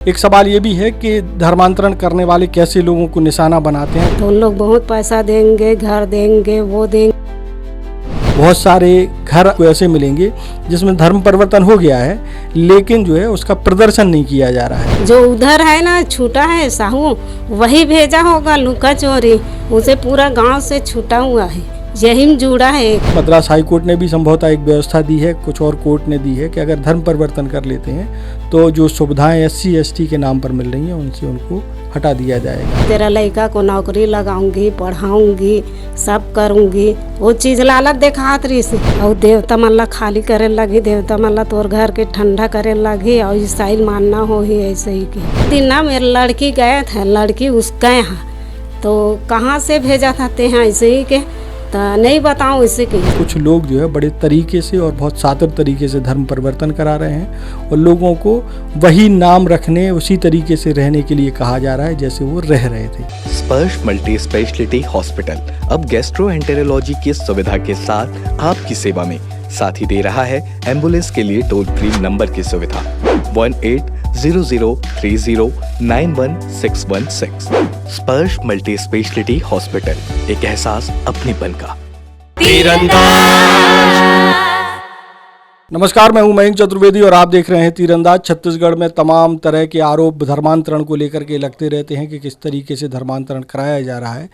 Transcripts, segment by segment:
एक सवाल ये भी है कि धर्मांतरण करने वाले कैसे लोगों को निशाना बनाते हैं। तो उन लोग बहुत पैसा देंगे, घर देंगे, वो देंगे। बहुत सारे घर को ऐसे मिलेंगे जिसमें धर्म परिवर्तन हो गया है, लेकिन जो है उसका प्रदर्शन नहीं किया जा रहा है। जो उधर है ना, छूटा है साहू, वही भेजा होगा लुका चोरी, उसे पूरा गांव से छूटा हुआ है, यही में जुड़ा है। मद्रास हाई कोर्ट ने भी संभवतः एक व्यवस्था दी है, कुछ और कोर्ट ने दी है कि अगर धर्म परिवर्तन कर लेते हैं तो जो सुविधाएं SC ST के नाम पर मिल रही हैं उनसे उनको हटा दिया जाएगा। तेरा लड़का को नौकरी लगाऊंगी, पढ़ाऊंगी, सब करूंगी, वो चीज लालच दिखात रही से। और देवता मल्ला खाली करे लगी, देवता मल्ला तोर घर के ठंडा करे लगी, और ईसाई मानना हो ही ऐसे ही के दिन ना मेरे लड़की गए थे, लड़की उसका यहाँ तो कहाँ से भेजा था ते हैं ऐसे ही के, तो नहीं बताऊं इसे के। कुछ लोग जो है बड़े तरीके से और बहुत सातिर तरीके से धर्म परिवर्तन करा रहे हैं और लोगों को वही नाम रखने, उसी तरीके से रहने के लिए कहा जा रहा है जैसे वो रह रहे थे। स्पर्श मल्टी स्पेशलिटी हॉस्पिटल अब गैस्ट्रोएंटेरोलॉजी की सुविधा के साथ आपकी सेवा में, साथ ही दे रहा है एम्बुलेंस के लिए टोल फ्री नंबर की सुविधा 180030091616। स्पर्श मल्टी स्पेशलिटी हॉस्पिटल, एक एहसास अपनेपन का। नमस्कार, मैं हूं मयंक चतुर्वेदी और आप देख रहे हैं तीरंदाज। छत्तीसगढ़ में तमाम तरह के आरोप धर्मांतरण को लेकर के लगते रहते हैं कि किस तरीके से धर्मांतरण कराया जा रहा है।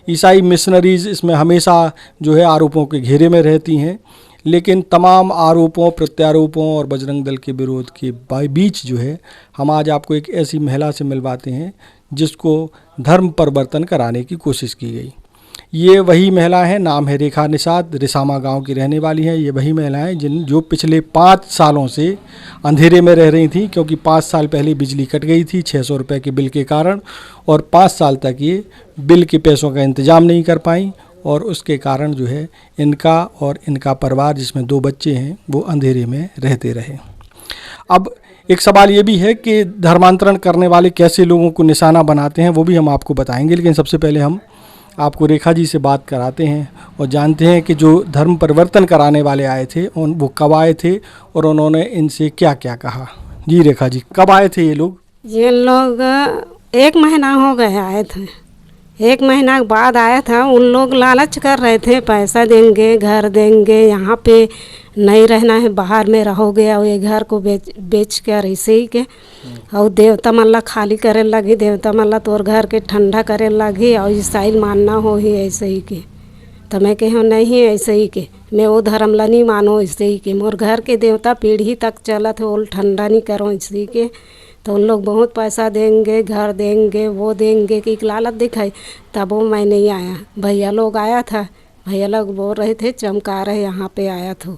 ईसाई मिशनरीज इसमें हमेशा जो है आरोपों के घेरे में रहती हैं, लेकिन तमाम आरोपों, प्रत्यारोपों और बजरंग दल के विरोध के बीच जो है हम आज आपको एक ऐसी महिला से मिलवाते हैं जिसको धर्म परिवर्तन कराने की कोशिश की गई। ये वही महिला है, नाम है रेखा निषाद, रिसामा गांव की रहने वाली हैं। ये वही महिलाएं जो पिछले 5 सालों से अंधेरे में रह रही थी, क्योंकि 5 साल पहले बिजली कट गई थी 600 रुपये के बिल के कारण, और 5 साल तक ये बिल के पैसों का इंतज़ाम नहीं कर पाई, और उसके कारण जो है इनका और इनका परिवार जिसमें 2 बच्चे हैं वो अंधेरे में रहते रहे। अब एक सवाल ये भी है कि धर्मांतरण करने वाले कैसे लोगों को निशाना बनाते हैं, वो भी हम आपको बताएंगे, लेकिन सबसे पहले हम आपको रेखा जी से बात कराते हैं और जानते हैं कि जो धर्म परिवर्तन कराने वाले आए थे वो कब आए थे और उन्होंने इनसे क्या क्या कहा। जी रेखा जी, कब आए थे ये लोग? ये लोग 1 महीना हो गया आए थे, 1 महीना के बाद आया था। उन लोग लालच कर रहे थे, पैसा देंगे, घर देंगे, यहाँ पे नहीं रहना है, बाहर में रहोगे, और ये घर को बेच कर ऐसे ही के। और देवता मल्ला खाली करे लगी, देवता मल्ला तोर घर के ठंडा करे लगी, और ईसाई मानना हो ही ऐसे ही के। तो मैं कहो नहीं ऐसे ही के, मैं वो धर्म ला नहीं मानो ऐसे ही के, मोर घर के देवता पीढ़ी तक चलत हो, ठंडा नहीं करो ऐसे ही के। तो उन लोग बहुत पैसा देंगे, घर देंगे, वो देंगे कि लालच दिखाई, तब वो मैं नहीं आया। भैया लोग आया था, भैया लोग बोल रहे थे चमका रहे, यहाँ पे आया था।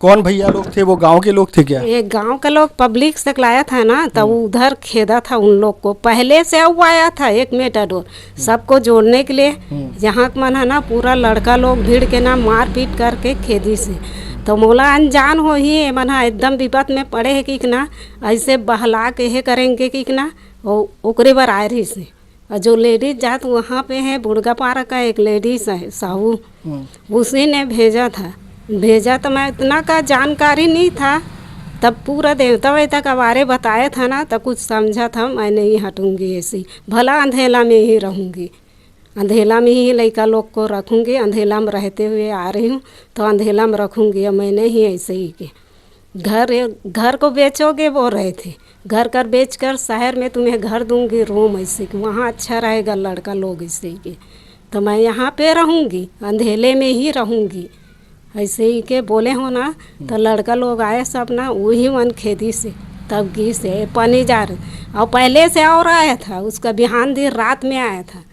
कौन भैया लोग थे? वो गांव के लोग थे क्या? ये गांव के लोग पब्लिक से लाया था ना, तब उधर खेदा था उन लोग को। पहले से वो आया था एक मेटाडोर सबको जोड़ने के लिए, यहाँ का मन है ना, पूरा लड़का लोग भीड़ के ना मार पीट करके खेदी से। तो मोला अनजान हो ही मना एकदम विपत में पड़े है कि ना ऐसे बहला के हे करेंगे कि ना ओकरे बर आए रही से। और जो लेडीज जात वहाँ पे है, बुढ़गा पारा का एक लेडीज है साहू, उसी ने भेजा तो मैं इतना का जानकारी नहीं था। तब पूरा देवता वेता का बारे बताया था ना, तो कुछ समझा था, मैं नहीं हटूँगी ऐसी, भला अंधेला में ही रहूँगी, अंधेला में ही लड़का लोग को रखूँगी, अंधेला में रहते हुए आ रही हूँ तो अंधेला में रखूँगी। और मैं नहीं ऐसे ही के घर को बेचोगे बोल रहे थे, घर कर बेच कर शहर में तुम्हें घर दूँगी, रूम ऐसे कि वहाँ अच्छा रहेगा लड़का लोग ऐसे ही के। तो मैं यहाँ पे रहूँगी, अंधेले में ही रहूँगी ऐसे ही के बोले हो ना। तो लड़का लोग आए सब ना, वही मन खेती से तब घी से पानी जा रहे, और पहले से और आया था, उसका बिहान दिन रात में आया था।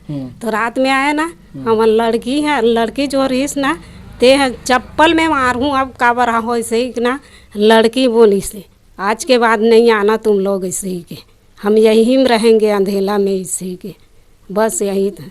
तो रात में आया ना, हमार लड़की है, लड़की जो रहीस ना, ते चप्पल में मारूँ अब का बरा हो ऐसे ही ना। लड़की बोली से आज के बाद नहीं आना तुम लोग ऐसे ही के, हम यहीं में रहेंगे अंधेला में ऐसे ही के, बस यही था।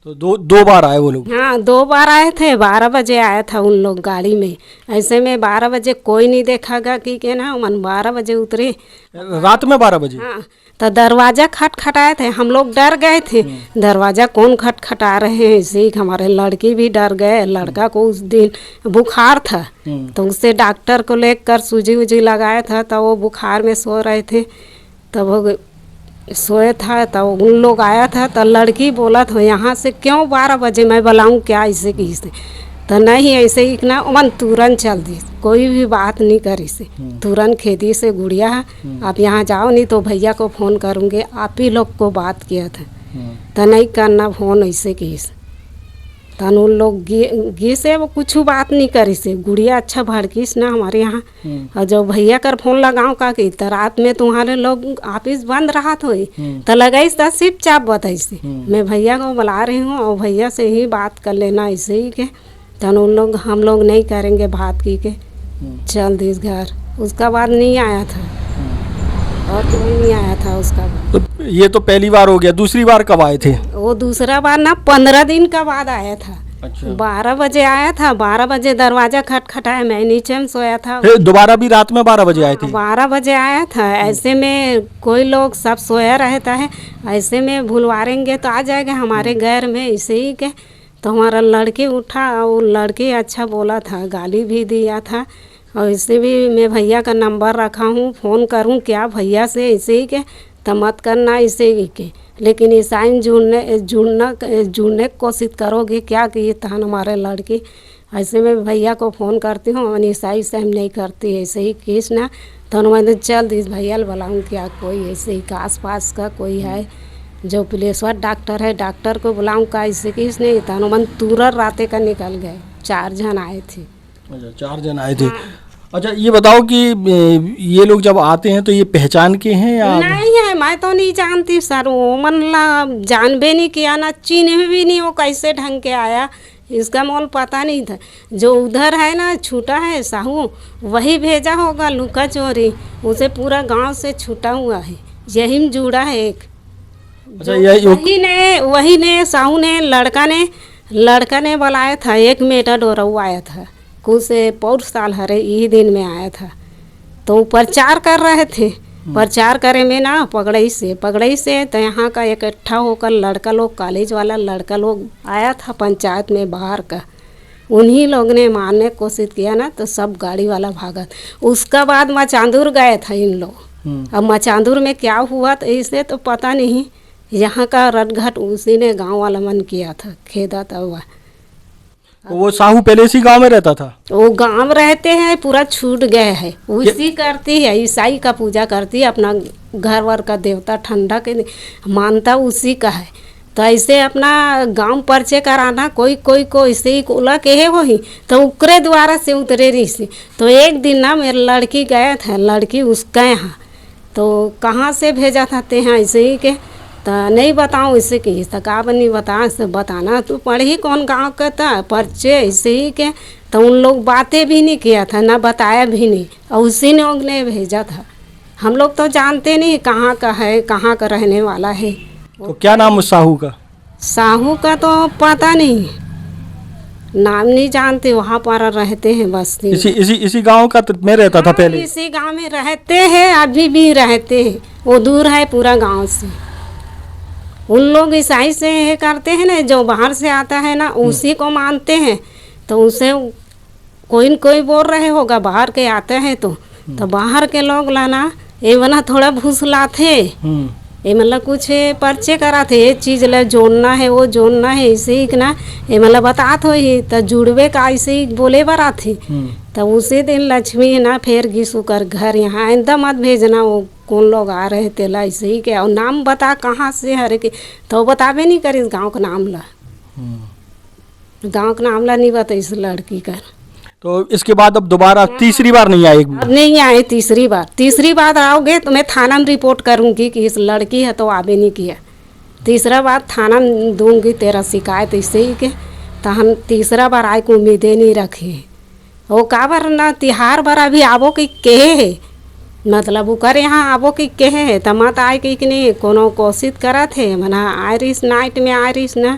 तो दो बार आए वो लोग? हाँ, 2 बार आए थे। 12 बजे आया था उन लोग गाड़ी में, ऐसे में 12 बजे कोई नहीं देखागा कि ना, मन 12 बजे उतरे, रात में 12 बजे। हाँ, तो दरवाज़ा खटखटाए थे, हम लोग डर गए थे, दरवाज़ा कौन खटखटा रहे हैं ऐसे ही। हमारे लड़की भी डर गए, लड़का को उस दिन बुखार था, तो उससे डॉक्टर को लेकर सूजी वूजी लगाया था, तो वो बुखार में सो रहे थे। तब वो सोए था, तब उन लोग आया था, तो लड़की बोला था यहाँ से क्यों 12 बजे मैं बुलाऊँ क्या इसे की से, तो नहीं ऐसे ही ना मन तुरंत चल दी, कोई भी बात नहीं करी से, तुरंत खेती से गुड़िया आप यहाँ जाओ नहीं तो भैया को फ़ोन करूँगे, आप ही लोग को बात किया था, तो नहीं करना फ़ोन ऐसे की से, तो उन लोग गी से वो कुछ बात नहीं करी से, गुड़िया अच्छा भड़कीस ना हमारे यहाँ। और जो भैया कर फोन लगाऊँ का कि तो रात में तुम्हारे लोग ऑफिस बंद रहा तो तो लगाइस तो सिर्फ चाप बताइस, मैं भैया को बुला रही हूँ और भैया से ही बात कर लेना ऐसे ही के, तो उन लोग हम लोग नहीं करेंगे बात की के चल दिस घर। उसका बाद नहीं आया था और कोई नहीं आया था उसका बाद। तो ये तो पहली बार हो गया, दूसरी बार कब आए थे? वो दूसरा बार ना 15 दिन का बाद आया था। अच्छा। 12 बजे आया था, 12 बजे दरवाजा खटखटाया, मैं नीचे में सोया था। फिर दोबारा भी रात में 12 बजे आए थे? 12 बजे आया था, ऐसे में कोई लोग सब सोया रहता है, ऐसे में भूलवारेंगे तो आ जाएगा हमारे घर में ऐसे ही के। तो हमारा लड़की उठा और लड़की अच्छा बोला था, गाली भी दिया था, और इससे भी मैं भैया का नंबर रखा हूँ, फ़ोन करूँ क्या भैया से ऐसे ही के, तो मत करना ऐसे ही के, लेकिन ईसाई जुड़ने की कोशिश करोगे क्या कि ये तहन हमारे लड़की। ऐसे में भैया को फ़ोन करती हूँ, और ईसाई से हम नहीं करती ऐसे ही केस ना, तो मैंने चल दिस भैया बुलाऊँ क्या, कोई ऐसे ही का आस पास का कोई है जो पिलेश्वर डॉक्टर है, डॉक्टर को बुलाऊँ का ऐसे केस नहीं, तो मन तुरंत राते का निकल गए, 4 जन आए थे। अच्छा, 4 जन आए थे। अच्छा ये बताओ कि ये लोग जब आते हैं तो ये पहचान के हैं या? नहीं है, मैं तो नहीं जानती सर, वो मन ला जानबे नहीं किया ना, चिन्ह भी नहीं वो कैसे ढंग के आया, इसका मोल पता नहीं था। जो उधर है ना छूटा है साहू, वही भेजा होगा लुका चोरी, उसे पूरा गांव से छूटा हुआ है, यही में जुड़ा है एक। अच्छा, वही ने साहू ने लड़का ने बुलाया था, 1 मीटर डोरऊ आया था, कुछ पौर साल हरे यही दिन में आया था, तो प्रचार कर रहे थे, प्रचार करे में ना पगड़ई से तो यहाँ का इकट्ठा होकर लड़का लोग, कॉलेज वाला लड़का लोग आया था पंचायत में बाहर का, उन्हीं लोग ने मारने की कोशिश किया ना, तो सब गाड़ी वाला भागा। उसका बाद मचांदूर गए था इन लोग, अब मचांदूर में क्या हुआ तो इसे तो पता नहीं, यहाँ का रटघट उसी ने गांव वाला मन किया था, खेदा था हुआ। वो साहू पहले इसी गांव में रहता था? वो गांव रहते हैं, पूरा छूट गए है, उसी करती है, ईसाई का पूजा करती है, अपना घर वर का देवता ठंडा के मानता उसी का है, तो ऐसे अपना गांव परिचय कराना, कोई को ऐसे ही कोला के हो ही तो उकरे द्वारा से उतरे रही सी। तो एक दिन ना मेरे लड़की गया था, लड़की उसका यहाँ, तो कहाँ से भेजा था ते हैं ऐसे ही के, तो नहीं बताऊँ इससे कि का नहीं बताना तो पढ़ी कौन गांव का था परिचय ऐसे ही के, तो उन लोग बातें भी नहीं किया था ना बताया भी नहीं, और उसी ने भेजा था। हम लोग तो जानते नहीं कहाँ का है, कहाँ का रहने वाला है। तो क्या नाम उस साहू का? साहू का तो पता नहीं, नाम नहीं जानते, वहाँ पर रहते हैं बस। इसी गांव का में रहता था पहले? इसी गांव में रहते हैं, अभी भी रहते हैं, वो दूर है पूरा गांव से। उन लोग ईसाई से ये करते हैं ना, जो बाहर से आता है ना उसी को मानते हैं, तो उसे कोई न कोई बोल रहे होगा बाहर के आते हैं, तो बाहर के लोग लाना ये बना थोड़ा भूसलाते, ये मतलब कुछ पर्चे कराते, ये चीज़ ले जोड़ना है वो जोड़ना है ऐसे ही ना, ये मतलब बतात हो ही तो जुड़वे का ऐसे ही बोले बराते। तो उसी दिन लक्ष्मी ना फिर घिसू कर घर यहाँ आइंदा मत भेजना, वो कौन लोग आ रहे थे ला ऐसे ही क्या, और नाम बता कहाँ से हरे के, तो बताबे नहीं करी गांव का नाम ला, गांव का नाम ला नहीं बता इस लड़की का। तो इसके बाद अब दोबारा तीसरी बार नहीं आए? अब नहीं आए तीसरी बार आओगे तो मैं थाना में रिपोर्ट करूंगी कि इस लड़की है तो आबे नहीं किया, तीसरा बार थाना में दूंगी तेरा शिकायत इससे ही के, तो हम तीसरा बार आए को उम्मीदें नहीं रखे। वो का बार ना तिहार बार अभी आबो कि कहे है, मतलब वो करे यहाँ आबो कि कहे है, तो मत आए कि नहीं कोनो कोशिश करा थे मना आयरिस नाइट में आयरिस ना,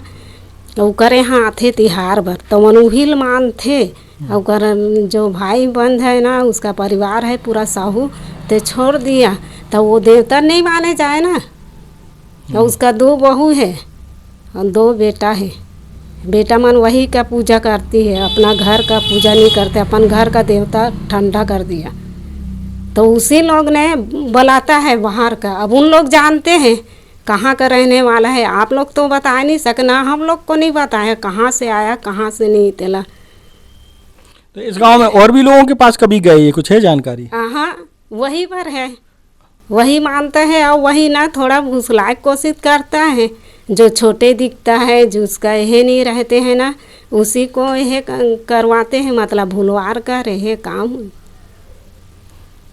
वो करे यहाँ आते तिहार बार, तो मन उहिल मान थे, और जो भाई बंद है ना उसका परिवार है पूरा साहू, तो छोड़ दिया, तो वो देवता नहीं माने जाए ना, और उसका 2 बहू है और 2 बेटा है, बेटा मन वही का पूजा करती है, अपना घर का पूजा नहीं करते, अपन घर का देवता ठंडा कर दिया, तो उसी लोग ने बुलाता है बाहर का। अब उन लोग जानते हैं कहाँ का रहने वाला है, आप लोग तो बता नहीं सकना, हम लोग को नहीं बताया कहाँ से आया कहाँ से नहीं तेला। तो इस गांव में और भी लोगों के पास कभी गए, ये कुछ है जानकारी? हाँ वही पर है, वही मानता है और वही ना थोड़ा भूसला की कोशिश करता है। जो छोटे दिखता है, जो उसका यह नहीं रहते हैं ना, उसी को यह करवाते हैं, मतलब भूलवार का रहे काम।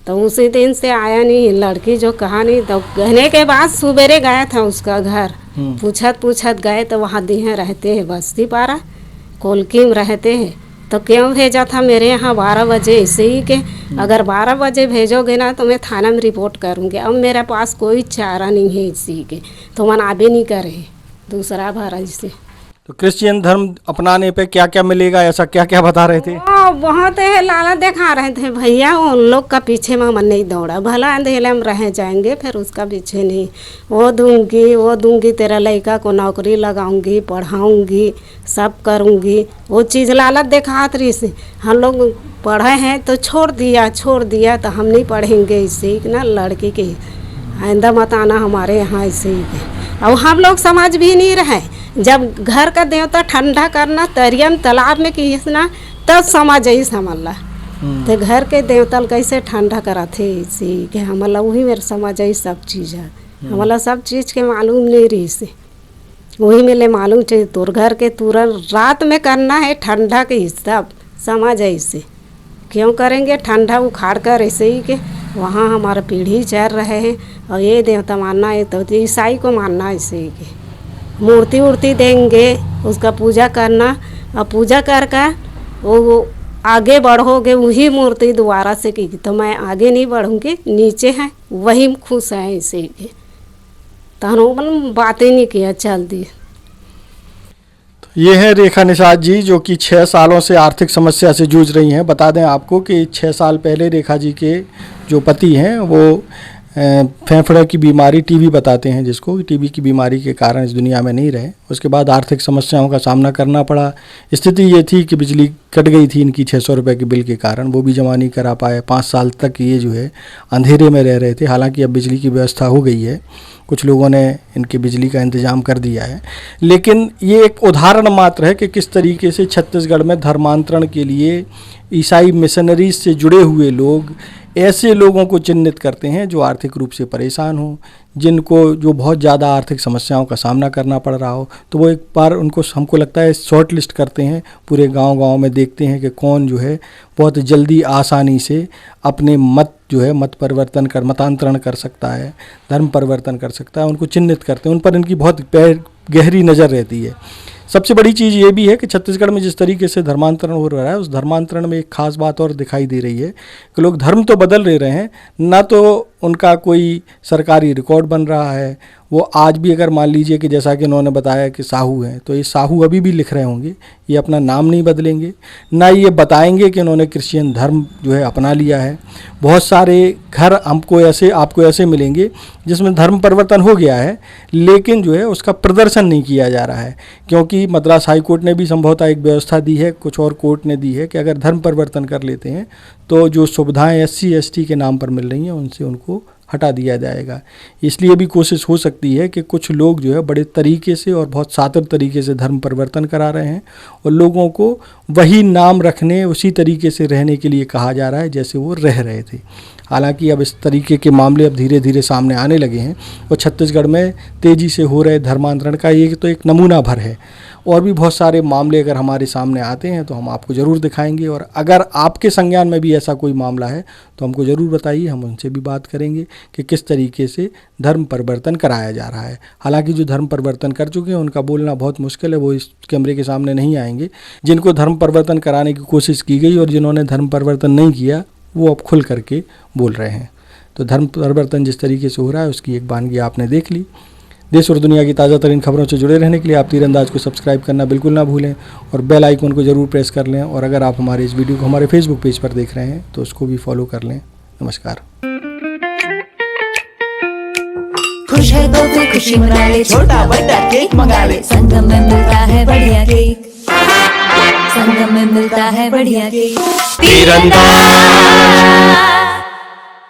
तो उसी दिन से आया नहीं लड़की, जो कहा नहीं। तो कहने के बाद सुबेरे गया था उसका घर, पूछत गए तो वहाँ दिहे रहते हैं बस्ती पारा कोलकी में रहते हैं। तो क्यों भेजा था मेरे यहाँ 12 बजे, ऐसे ही के अगर 12 बजे भेजोगे ना तो मैं थाना में रिपोर्ट करूँगी। अब मेरे पास कोई चारा नहीं है इसी के, तो मन आबे नहीं करे दूसरा भरा जिसे। तो क्रिश्चियन धर्म अपनाने पे क्या क्या मिलेगा, ऐसा क्या क्या बता रहे थे? बहुत है लाला दिखा रहे थे भैया, उन लोग का पीछे में मन नहीं दौड़ा। भला अंधेले में रह जाएंगे, फिर उसका पीछे नहीं। वो दूंगी तेरा लड़का को नौकरी लगाऊंगी, पढ़ाऊंगी, सब करूंगी। वो चीज़ लालच दिखात रही से। हम लोग पढ़े हैं तो छोड़ दिया तो हम नहीं पढ़ेंगे इसे ना, लड़की के आइंदा मत आना हमारे यहाँ ऐसे ही। और हम लोग समझ भी नहीं रहे, जब घर का देवता ठंडा करना तरिया में तालाब में किसना तब समझ आई समझला। तो घर के देवता कैसे ठंडा करा थे इसी के हमला, वही मेरे समझ आई सब चीज़ है। हमला सब चीज़ के मालूम नहीं रही से, वही मिले मालूम चाहिए। तोर घर के तुरंत रात में करना है ठंडा के हिसाब, समझ आई से। क्यों करेंगे ठंडा उखाड़ कर ऐसे ही के, वहाँ हमारा पीढ़ी चल रहे हैं। और ये देवता मानना है तो ईसाई को मानना है ऐसे ही के। मूर्ति देंगे, उसका पूजा करना, और पूजा कर वो आगे बढ़ोगे वही मूर्ति दोबारा से की। तो मैं आगे नहीं बढ़ूँगी, नीचे है वही खुश है ऐसे के। तो बातें नहीं किया चल दी। ये है रेखा निषाद जी, जो कि 6 सालों से आर्थिक समस्या से जूझ रही हैं। बता दें आपको कि 6 साल पहले रेखा जी के जो पति हैं वो फेफड़े की बीमारी, टीबी बताते हैं जिसको, टीबी की बीमारी के कारण इस दुनिया में नहीं रहे। उसके बाद आर्थिक समस्याओं का सामना करना पड़ा। स्थिति ये थी कि बिजली कट गई थी इनकी 600 रुपये के बिल के कारण, वो भी जमा नहीं करा पाए। 5 साल तक ये जो है अंधेरे में रह रहे थे। हालांकि अब बिजली की व्यवस्था हो गई है, कुछ लोगों ने इनके बिजली का इंतज़ाम कर दिया है। लेकिन ये एक उदाहरण मात्र है कि किस तरीके से छत्तीसगढ़ में धर्मांतरण के लिए ईसाई मिशनरीज से जुड़े हुए लोग ऐसे लोगों को चिन्हित करते हैं जो आर्थिक रूप से परेशान हो, जो बहुत ज़्यादा आर्थिक समस्याओं का सामना करना पड़ रहा हो। तो वो एक बार हमको लगता है शॉर्ट लिस्ट करते हैं, पूरे गांव में देखते हैं कि कौन जो है बहुत जल्दी आसानी से अपने मतांतरण कर सकता है, धर्म परिवर्तन कर सकता है, उनको चिन्हित करते हैं। उन पर इनकी बहुत गहरी नज़र रहती है। सबसे बड़ी चीज़ ये भी है कि छत्तीसगढ़ में जिस तरीके से धर्मांतरण हो रहा है, उस धर्मांतरण में एक खास बात और दिखाई दे रही है कि लोग धर्म तो बदल रहे हैं, ना तो उनका कोई सरकारी रिकॉर्ड बन रहा है। वो आज भी अगर मान लीजिए कि जैसा कि उन्होंने बताया कि साहू हैं, तो ये साहू अभी भी लिख रहे होंगे, ये अपना नाम नहीं बदलेंगे, ना ये बताएंगे कि उन्होंने क्रिश्चियन धर्म जो है अपना लिया है। बहुत सारे घर आपको ऐसे मिलेंगे जिसमें धर्म परिवर्तन हो गया है, लेकिन जो है उसका प्रदर्शन नहीं किया जा रहा है। क्योंकि मद्रास हाई कोर्ट ने भी संभवतः एक व्यवस्था दी है, कुछ और कोर्ट ने दी है कि अगर धर्म परिवर्तन कर लेते हैं तो जो सुविधाएं SC ST के नाम पर मिल रही हैं उनसे उनको हटा दिया जाएगा। इसलिए भी कोशिश हो सकती है कि कुछ लोग जो है बड़े तरीके से और बहुत सातिर तरीके से धर्म परिवर्तन करा रहे हैं और लोगों को वही नाम रखने, उसी तरीके से रहने के लिए कहा जा रहा है जैसे वो रह रहे थे। हालांकि अब इस तरीके के मामले अब धीरे धीरे सामने आने लगे हैं और छत्तीसगढ़ में तेज़ी से हो रहे धर्मांतरण का ये तो एक नमूना भर है। और भी बहुत सारे मामले अगर हमारे सामने आते हैं तो हम आपको ज़रूर दिखाएंगे। और अगर आपके संज्ञान में भी ऐसा कोई मामला है तो हमको ज़रूर बताइए, हम उनसे भी बात करेंगे कि किस तरीके से धर्म परिवर्तन कराया जा रहा है। हालांकि जो धर्म परिवर्तन कर चुके हैं उनका बोलना बहुत मुश्किल है, वो इस कैमरे के सामने नहीं आएंगे। जिनको धर्म परिवर्तन कराने की कोशिश की गई और जिन्होंने धर्म परिवर्तन नहीं किया वो अब खुल करके बोल रहे हैं। तो धर्म परिवर्तन जिस तरीके से हो रहा है उसकी एक बानगी आपने देख ली। देश और दुनिया की ताज़ा तरीन खबरों से जुड़े रहने के लिए आप तीरंदाज को सब्सक्राइब करना बिल्कुल ना भूलें और बेल आइकन को ज़रूर प्रेस कर लें। और अगर आप हमारे इस वीडियो को हमारे फेसबुक पेज पर देख रहे हैं तो उसको भी फॉलो कर लें। नमस्कार। खुश है तो तू खुशी मना ले, छोटा बड़ा केक मंगा ले, संगम में मिलता है बढ़िया केक, संगम में मिलता है बढ़िया केक। तीरंदाज।